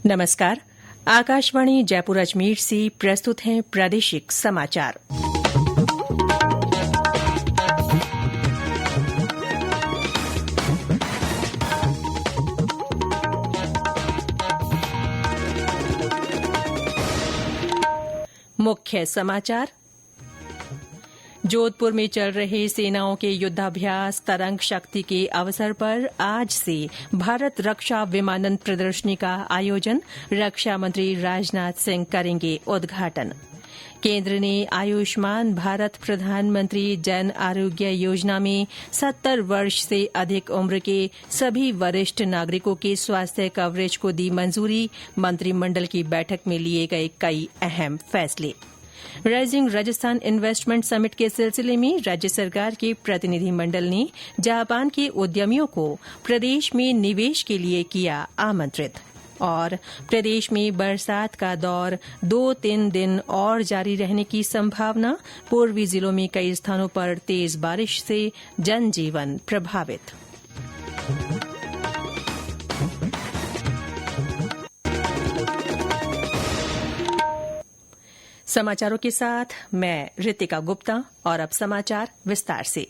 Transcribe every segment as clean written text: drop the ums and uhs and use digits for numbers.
नमस्कार। आकाशवाणी जयपुर अजमेर से प्रस्तुत हैं प्रादेशिक समाचार। मुख्य समाचार। जोधपुर में चल रहे सेनाओं के युद्धाभ्यास तरंग शक्ति के अवसर पर आज से भारत रक्षा विमानन प्रदर्शनी का आयोजन। रक्षा मंत्री राजनाथ सिंह करेंगे उद्घाटन। केंद्र ने आयुष्मान भारत प्रधानमंत्री जन आरोग्य योजना में 70 वर्ष से अधिक उम्र के सभी वरिष्ठ नागरिकों के स्वास्थ्य कवरेज को दी मंजूरी। मंत्रिमंडल की बैठक में लिए गए कई अहम फैसले। राइजिंग राजस्थान इन्वेस्टमेंट समिट के सिलसिले में राज्य सरकार के प्रतिनिधिमंडल ने जापान के उद्यमियों को प्रदेश में निवेश के लिए किया आमंत्रित। और प्रदेश में बरसात का दौर 2-3 दिन और जारी रहने की संभावना। पूर्वी जिलों में कई स्थानों पर तेज बारिश से जनजीवन प्रभावित। समाचारों के साथ मैं ऋतिका गुप्ता और अब समाचार विस्तार से।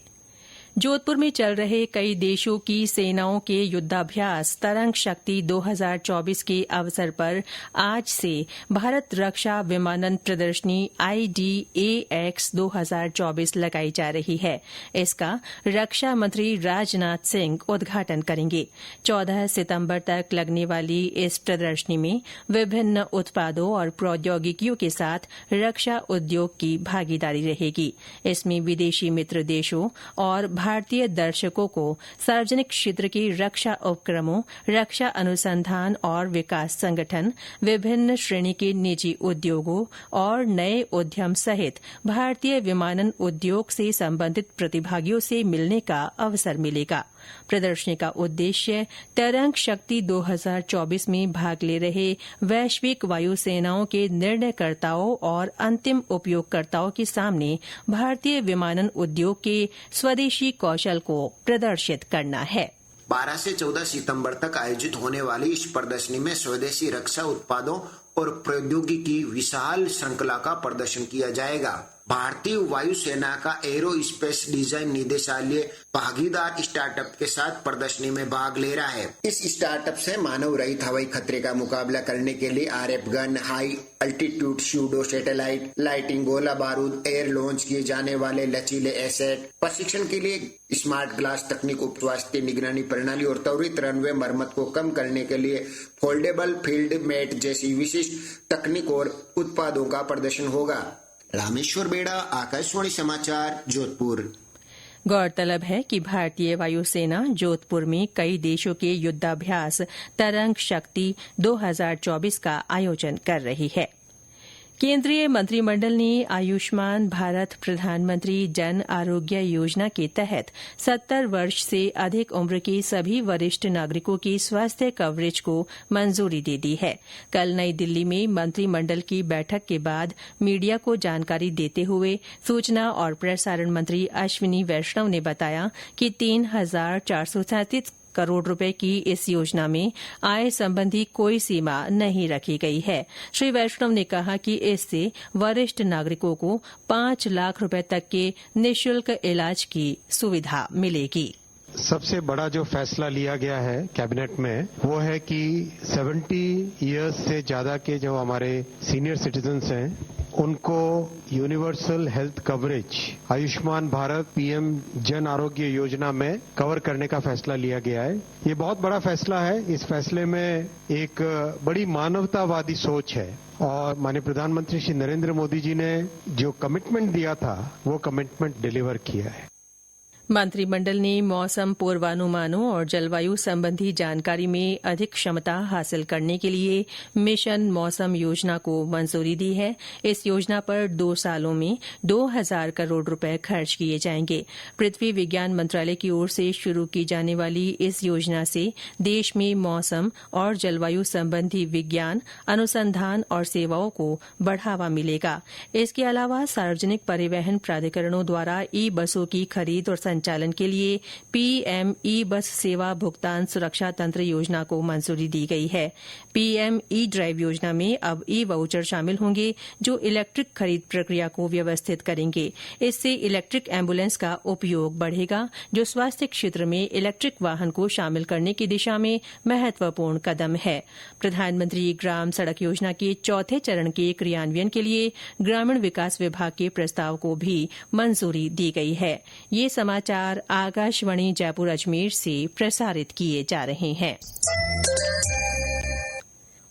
जोधपुर में चल रहे कई देशों की सेनाओं के युद्धाभ्यास तरंग शक्ति 2024 के अवसर पर आज से भारत रक्षा विमानन प्रदर्शनी IDAX 2024 लगाई जा रही है। इसका रक्षा मंत्री राजनाथ सिंह उद्घाटन करेंगे। 14 सितंबर तक लगने वाली इस प्रदर्शनी में विभिन्न उत्पादों और प्रौद्योगिकियों के साथ रक्षा उद्योग की भागीदारी रहेगी। इसमें विदेशी मित्र देशों और भारतीय दर्शकों को सार्वजनिक क्षेत्र के रक्षा उपक्रमों, रक्षा अनुसंधान और विकास संगठन, विभिन्न श्रेणी के निजी उद्योगों और नए उद्यम सहित भारतीय विमानन उद्योग से संबंधित प्रतिभागियों से मिलने का अवसर मिलेगा। प्रदर्शनी का उद्देश्य तरंग शक्ति 2024 में भाग ले रहे वैश्विक वायुसेनाओं के निर्णयकर्ताओं और अंतिम उपयोगकर्ताओं के सामने भारतीय विमानन उद्योग के स्वदेशी कौशल को प्रदर्शित करना है। 12 से 14 सितंबर तक आयोजित होने वाली इस प्रदर्शनी में स्वदेशी रक्षा उत्पादों और प्रौद्योगिकी विशाल श्रृंखला का प्रदर्शन किया जाएगा। भारतीय वायुसेना का एरो स्पेस डिजाइन निदेशालय भागीदार स्टार्टअप के साथ प्रदर्शनी में भाग ले रहा है। इस स्टार्टअप से मानव रहित हवाई खतरे का मुकाबला करने के लिए RF gun, high altitude pseudo satellite lighting, गोला बारूद, एयर लॉन्च किए जाने वाले लचीले एसेट, प्रशिक्षण के लिए स्मार्ट ग्लास तकनीक, उप स्वास्थ्य निगरानी प्रणाली और त्वरित रनवे मरम्मत को कम करने के लिए फोल्डेबल फील्ड मैट जैसी विशिष्ट तकनीक और उत्पादों का प्रदर्शन होगा। रामेश्वर बेड़ा, आकाशवाणी समाचार, जोधपुर। गौरतलब है कि भारतीय वायुसेना जोधपुर में कई देशों के युद्धाभ्यास तरंग शक्ति 2024 का आयोजन कर रही है। केंद्रीय मंत्रिमंडल ने आयुष्मान भारत प्रधानमंत्री जन आरोग्य योजना के तहत 70 वर्ष से अधिक उम्र के सभी वरिष्ठ नागरिकों की स्वास्थ्य कवरेज को मंजूरी दे दी है। कल नई दिल्ली में मंत्रिमंडल की बैठक के बाद मीडिया को जानकारी देते हुए सूचना और प्रसारण मंत्री अश्विनी वैष्णव ने बताया कि 3,437 करोड़ रुपए की इस योजना में आय संबंधी कोई सीमा नहीं रखी गई है। श्री वैष्णव ने कहा कि इससे वरिष्ठ नागरिकों को 5 लाख रुपए तक के निःशुल्क इलाज की सुविधा मिलेगी। सबसे बड़ा जो फैसला लिया गया है कैबिनेट में वो है कि 70 इयर्स से ज्यादा के जो हमारे सीनियर सिटीजन्स हैं उनको universal health coverage Ayushman Bharat PM Jan Arogya Yojana में कवर करने का फैसला लिया गया है। ये बहुत बड़ा फैसला है। इस फैसले में एक बड़ी मानवतावादी सोच है और माननीय प्रधानमंत्री श्री नरेंद्र मोदी जी ने जो कमिटमेंट दिया था वो कमिटमेंट डिलीवर किया है। मंत्रिमंडल ने मौसम पूर्वानुमानों और जलवायु संबंधी जानकारी में अधिक क्षमता हासिल करने के लिए मिशन मौसम योजना को मंजूरी दी है। इस योजना पर 2 सालों में 2,000 करोड़ रुपए खर्च किए जाएंगे। पृथ्वी विज्ञान मंत्रालय की ओर से शुरू की जाने वाली इस योजना से देश में मौसम और जलवायु संबंधी विज्ञान, अनुसंधान और सेवाओं को बढ़ावा मिलेगा। इसके अलावा सार्वजनिक परिवहन प्राधिकरणों द्वारा ई बसों की खरीद और संचालन के लिए पीएम ई बस सेवा भुगतान सुरक्षा तंत्र योजना को मंजूरी दी गई है। पीएम ई ड्राइव योजना में अब ई वाउचर शामिल होंगे जो इलेक्ट्रिक खरीद प्रक्रिया को व्यवस्थित करेंगे। इससे इलेक्ट्रिक एम्बुलेंस का उपयोग बढ़ेगा, जो स्वास्थ्य क्षेत्र में इलेक्ट्रिक वाहन को शामिल करने की दिशा में महत्वपूर्ण कदम है। प्रधानमंत्री ग्राम सड़क योजना के चौथे चरण के क्रियान्वयन के लिए ग्रामीण विकास विभाग के प्रस्ताव को भी मंजूरी दी गई है। ये समाचार आकाशवाणी जयपुर अजमेर से प्रसारित किए जा रहे हैं।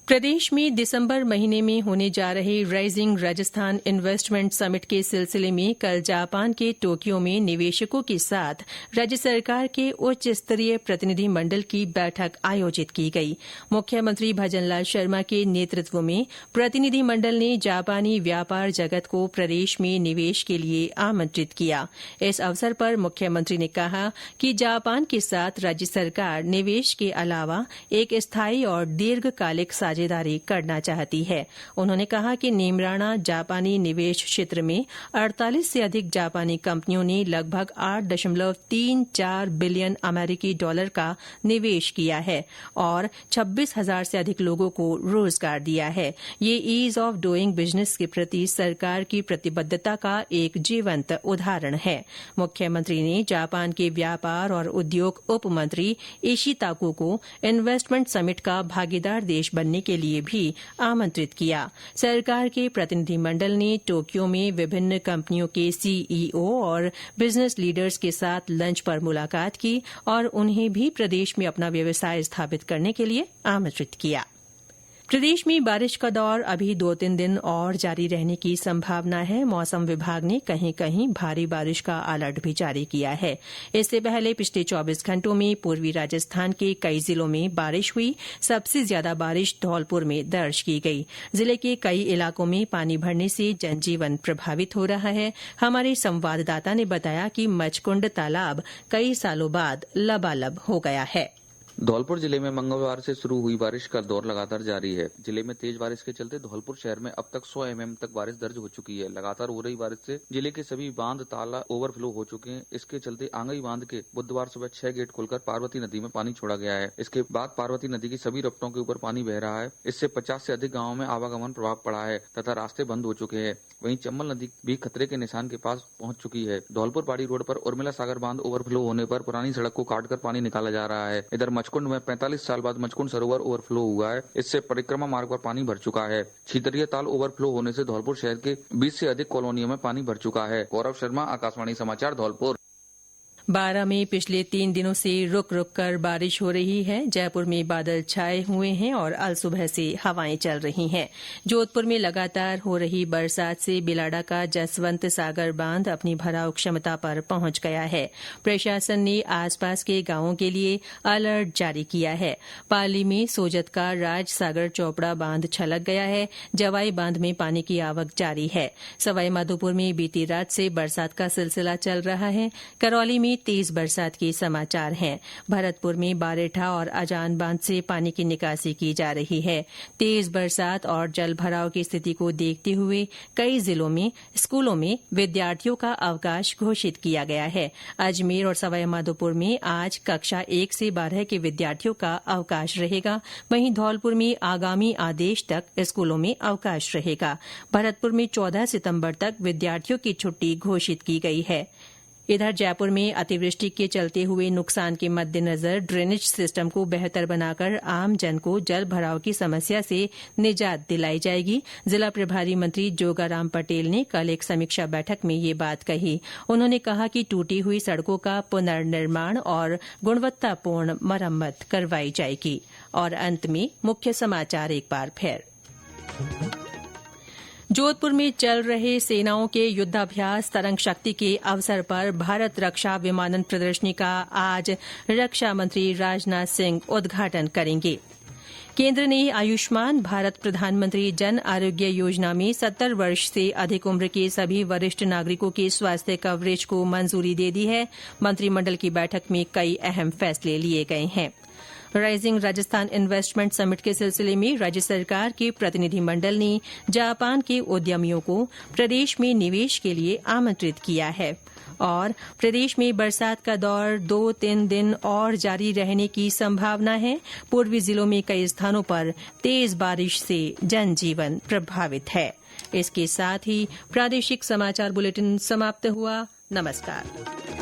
प्रदेश में दिसंबर महीने में होने जा रहे राइजिंग राजस्थान इन्वेस्टमेंट समिट के सिलसिले में कल जापान के टोक्यो में निवेशकों के साथ राज्य सरकार के उच्च स्तरीय प्रतिनिधि मंडल की बैठक आयोजित की गई। मुख्यमंत्री भजनलाल शर्मा के नेतृत्व में प्रतिनिधि मंडल ने जापानी व्यापार जगत को प्रदेश में निवेश के लिए आमंत्रित किया। इस अवसर पर मुख्यमंत्री ने कहा कि जापान के साथ राज्य सरकार निवेश के अलावा एक स्थायी और दीर्घकालिक साझेदारी करना चाहती है। उन्होंने कहा कि नीमराणा जापानी निवेश क्षेत्र में 48 से अधिक जापानी कंपनियों ने लगभग 8.34 बिलियन अमेरिकी डॉलर का निवेश किया है और 26,000 से अधिक लोगों को रोजगार दिया है। ये ईज ऑफ डूइंग बिजनेस के प्रति सरकार की प्रतिबद्धता का एक जीवंत उदाहरण है। मुख्यमंत्री ने जापान के व्यापार और उद्योग उप मंत्री इशिताको को इन्वेस्टमेंट समिट का भागीदार देश बनने के लिए भी आमंत्रित किया। सरकार के प्रतिनिधि मंडल ने टोक्यो में विभिन्न कंपनियों के सीईओ और बिजनेस लीडर्स के साथ लंच पर मुलाकात की और उन्हें भी प्रदेश में अपना व्यवसाय स्थापित करने के लिए आमंत्रित किया। प्रदेश में बारिश का दौर अभी 2-3 दिन और जारी रहने की संभावना है। मौसम विभाग ने कहीं कहीं भारी बारिश का अलर्ट भी जारी किया है। इससे पहले पिछले 24 घंटों में पूर्वी राजस्थान के कई जिलों में बारिश हुई। सबसे ज्यादा बारिश धौलपुर में दर्ज की गई। जिले के कई इलाकों में पानी भरने से जनजीवन प्रभावित हो रहा है। हमारे संवाददाता ने बताया कि मचकुंड तालाब कई सालों बाद लबालब हो गया है। धौलपुर जिले में मंगलवार से शुरू हुई बारिश का दौर लगातार जारी है। जिले में तेज बारिश के चलते धौलपुर शहर में अब तक 100 mm तक बारिश दर्ज हो चुकी है। लगातार हो रही बारिश से जिले के सभी बांध ताला ओवरफ्लो हो चुके हैं। इसके चलते आंगई बांध के बुधवार सुबह 6 गेट खोलकर पार्वती नदी में पानी छोड़ा गया है। इसके बाद पार्वती नदी की सभी रपटों के ऊपर पानी बह रहा है। इससे 50 से अधिक गाँवों में आवागमन प्रभाव पड़ा है तथा रास्ते बंद हो चुके हैं। वहीं चम्बल नदी भी खतरे के निशान के पास पहुंच चुकी है। धौलपुर पाड़ी रोड पर उर्मिला सागर बांध ओवरफ्लो होने पर पुरानी सड़क को काटकर पानी निकाला जा रहा है। इधर मचकुंड में 45 साल बाद मचकुंड सरोवर ओवरफ्लो हुआ है। इससे परिक्रमा मार्ग पर पानी भर चुका है। छितरिया ताल ओवरफ्लो होने से धौलपुर शहर के 20 से अधिक कॉलोनियों में पानी भर चुका है। गौरव शर्मा, आकाशवाणी समाचार, धौलपुर। बारां में पिछले 3 दिनों से रुक रुक कर बारिश हो रही है। जयपुर में बादल छाए हुए हैं और अलसुबह से हवाएं चल रही हैं। जोधपुर में लगातार हो रही बरसात से बिलाड़ा का जसवंत सागर बांध अपनी भराव क्षमता पर पहुंच गया है। प्रशासन ने आसपास के गांवों के लिए अलर्ट जारी किया है। पाली में सोजत का राज सागर चौपड़ा बांध छलक गया है। जवाई बांध में पानी की आवक जारी है। सवाईमाधोपुर में बीती रात से बरसात का सिलसिला चल रहा है। करौली में तेज बरसात के समाचार हैं। भरतपुर में बारेठा और अजान बांध से पानी की निकासी की जा रही है। तेज बरसात और जल भराव की स्थिति को देखते हुए कई जिलों में स्कूलों में विद्यार्थियों का अवकाश घोषित किया गया है। अजमेर और सवाईमाधोपुर में आज कक्षा 1 से 12 के विद्यार्थियों का अवकाश रहेगा। वहीं धौलपुर में आगामी आदेश तक स्कूलों में अवकाश रहेगा। भरतपुर में 14 सितंबर तक विद्यार्थियों की छुट्टी घोषित की गई है। इधर जयपुर में अतिवृष्टि के चलते हुए नुकसान के मद्देनजर ड्रेनेज सिस्टम को बेहतर बनाकर आम जन को जल भराव की समस्या से निजात दिलाई जाएगी। जिला प्रभारी मंत्री जोगाराम पटेल ने कल एक समीक्षा बैठक में ये बात कही। उन्होंने कहा कि टूटी हुई सड़कों का पुनर्निर्माण और गुणवत्तापूर्ण मरम्मत करवाई जाएगी। और अंत में मुख्य समाचार एक बार फिर। जोधपुर में चल रहे सेनाओं के युद्धाभ्यास तरंग शक्ति के अवसर पर भारत रक्षा विमानन प्रदर्शनी का आज रक्षा मंत्री राजनाथ सिंह उद्घाटन करेंगे। केंद्र ने आयुष्मान भारत प्रधानमंत्री जन आरोग्य योजना में 70 वर्ष से अधिक उम्र के सभी वरिष्ठ नागरिकों के स्वास्थ्य कवरेज को मंजूरी दे दी है। मंत्रिमंडल की बैठक में कई अहम फैसले लिए गए हैं। राइजिंग राजस्थान इन्वेस्टमेंट समिट के सिलसिले में राज्य सरकार के प्रतिनिधि मंडल ने जापान के उद्यमियों को प्रदेश में निवेश के लिए आमंत्रित किया है। और प्रदेश में बरसात का दौर 2-3 दिन और जारी रहने की संभावना है। पूर्वी जिलों में कई स्थानों पर तेज बारिश से जनजीवन प्रभावित है। इसके साथ ही प्रादेशिक समाचार बुलेटिन समाप्त हुआ। नमस्कार।